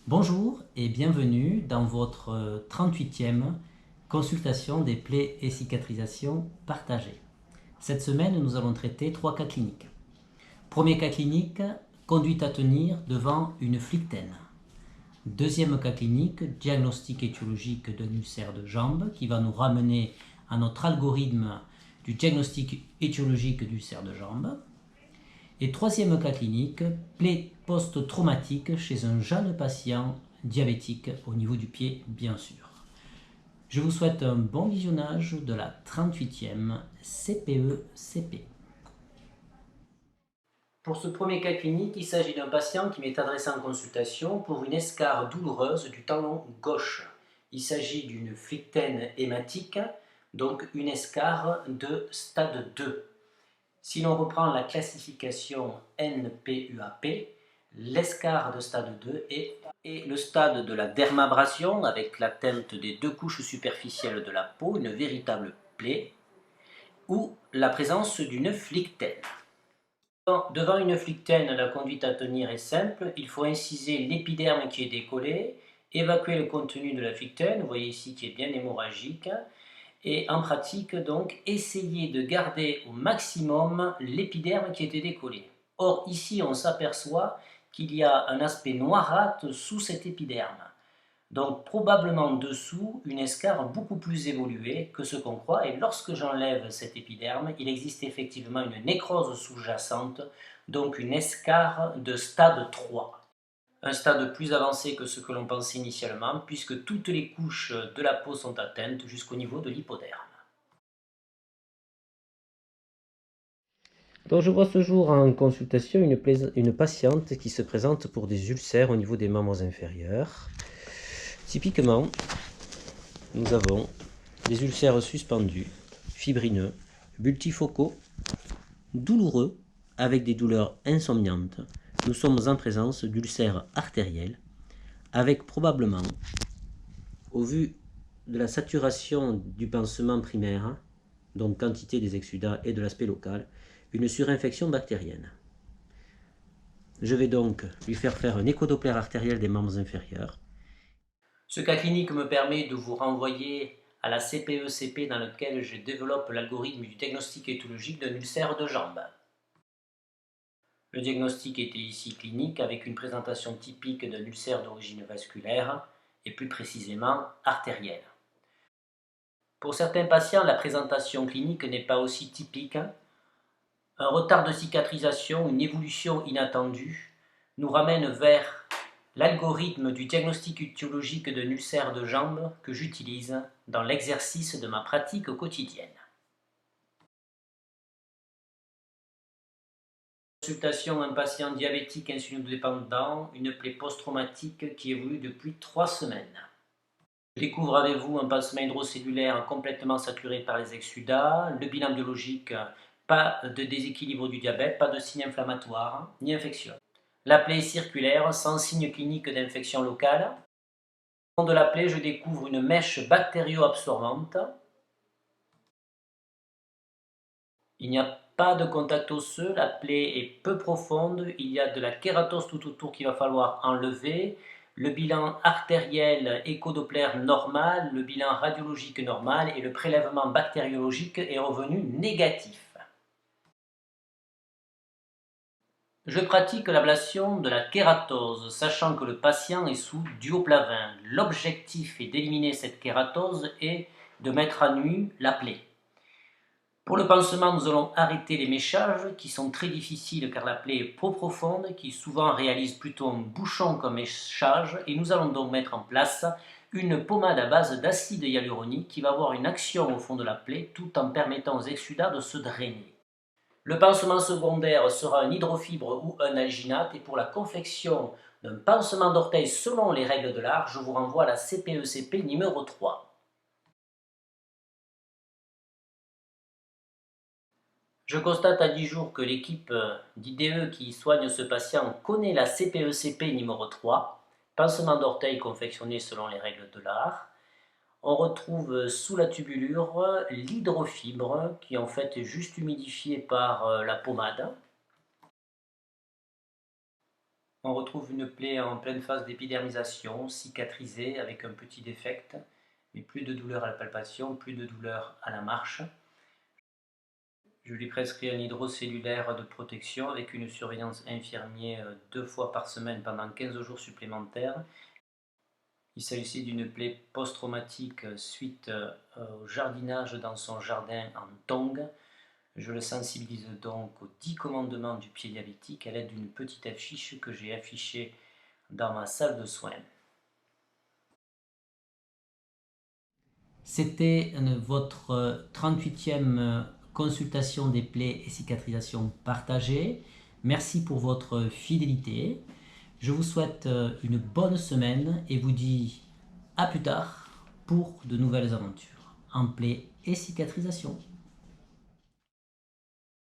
Bonjour et bienvenue dans votre 38e consultation des plaies et cicatrisations partagées. Cette semaine, nous allons traiter 3 cas cliniques. Premier cas clinique, conduite à tenir devant une flictaine. Deuxième cas clinique, diagnostic étiologique d'un ulcère de jambe qui va nous ramener à notre algorithme du diagnostic étiologique d'ulcère de jambe. Et troisième cas clinique, plaie post-traumatique chez un jeune patient diabétique au niveau du pied, bien sûr. Je vous souhaite un bon visionnage de la 38e CPE-CP. Pour ce premier cas clinique, il s'agit d'un patient qui m'est adressé en consultation pour une escarre douloureuse du talon gauche. Il s'agit d'une flictaine hématique, donc une escarre de stade 2. Si l'on reprend la classification NPUAP, l'escarre de stade 2 est le stade de la dermabrasion avec l'atteinte des deux couches superficielles de la peau, une véritable plaie, ou la présence d'une flictaine. Devant une flictaine, la conduite à tenir est simple. Il faut inciser l'épiderme qui est décollé, évacuer le contenu de la flictaine, vous voyez ici qui est bien hémorragique, et en pratique, donc, essayer de garder au maximum l'épiderme qui était décollé. Or, ici, on s'aperçoit qu'il y a un aspect noirâtre sous cet épiderme. Donc, probablement dessous, une escarre beaucoup plus évoluée que ce qu'on croit. Et lorsque j'enlève cet épiderme, il existe effectivement une nécrose sous-jacente, donc une escarre de stade 3. Un stade plus avancé que ce que l'on pensait initialement, puisque toutes les couches de la peau sont atteintes jusqu'au niveau de l'hypoderme. Donc je vois ce jour en consultation une patiente qui se présente pour des ulcères au niveau des membres inférieurs. Typiquement, nous avons des ulcères suspendus, fibrineux, multifocaux, douloureux, avec des douleurs insomniantes. Nous sommes en présence d'ulcères artériels, avec probablement, au vu de la saturation du pansement primaire, donc quantité des exsudats et de l'aspect local, une surinfection bactérienne. Je vais donc lui faire un échodoppler artériel des membres inférieurs. Ce cas clinique me permet de vous renvoyer à la CPE-CP dans laquelle je développe l'algorithme du diagnostic étiologique d'un ulcère de jambe. Le diagnostic était ici clinique avec une présentation typique d'un ulcère d'origine vasculaire et plus précisément artérielle. Pour certains patients, la présentation clinique n'est pas aussi typique. Un retard de cicatrisation, une évolution inattendue nous ramène vers l'algorithme du diagnostic étiologique d'un ulcère de jambe que j'utilise dans l'exercice de ma pratique quotidienne. Consultation d'un patient diabétique insulinodépendant, une plaie post-traumatique qui évolue depuis 3 semaines. Je découvre avec vous un pansement hydrocellulaire complètement saturé par les exsudats, le bilan biologique, pas de déséquilibre du diabète, pas de signe inflammatoire ni infectieux. La plaie est circulaire, sans signe clinique d'infection locale. Au fond de la plaie, je découvre une mèche bactério-absorbante. Il n'y a pas de contact osseux, la plaie est peu profonde, il y a de la kératose tout autour qu'il va falloir enlever. Le bilan artériel échodoppler normal, le bilan radiologique normal et le prélèvement bactériologique est revenu négatif. Je pratique l'ablation de la kératose, sachant que le patient est sous duoplavin. L'objectif est d'éliminer cette kératose et de mettre à nu la plaie. Pour le pansement, nous allons arrêter les méchages qui sont très difficiles car la plaie est peu profonde, qui souvent réalise plutôt un bouchon comme méchage, et nous allons donc mettre en place une pommade à base d'acide hyaluronique qui va avoir une action au fond de la plaie tout en permettant aux exsudats de se drainer. Le pansement secondaire sera un hydrofibre ou un alginate, et pour la confection d'un pansement d'orteil selon les règles de l'art, je vous renvoie à la CPE-CP numéro 3. Je constate à 10 jours que l'équipe d'IDE qui soigne ce patient connaît la CPE-CP numéro 3, pansement d'orteil confectionné selon les règles de l'art. On retrouve sous la tubulure l'hydrofibre qui en fait est juste humidifié par la pommade. On retrouve une plaie en pleine phase d'épidermisation, cicatrisée avec un petit défect, mais plus de douleur à la palpation, plus de douleur à la marche. Je lui prescris un hydrocellulaire de protection avec une surveillance infirmier 2 fois par semaine pendant 15 jours supplémentaires. Il s'agissait d'une plaie post-traumatique suite au jardinage dans son jardin en tongs. Je le sensibilise donc aux 10 commandements du pied diabétique à l'aide d'une petite affiche que j'ai affichée dans ma salle de soins. C'était votre 38e consultation des plaies et cicatrisations partagées. Merci pour votre fidélité. Je vous souhaite une bonne semaine et vous dis à plus tard pour de nouvelles aventures en plaies et cicatrisation.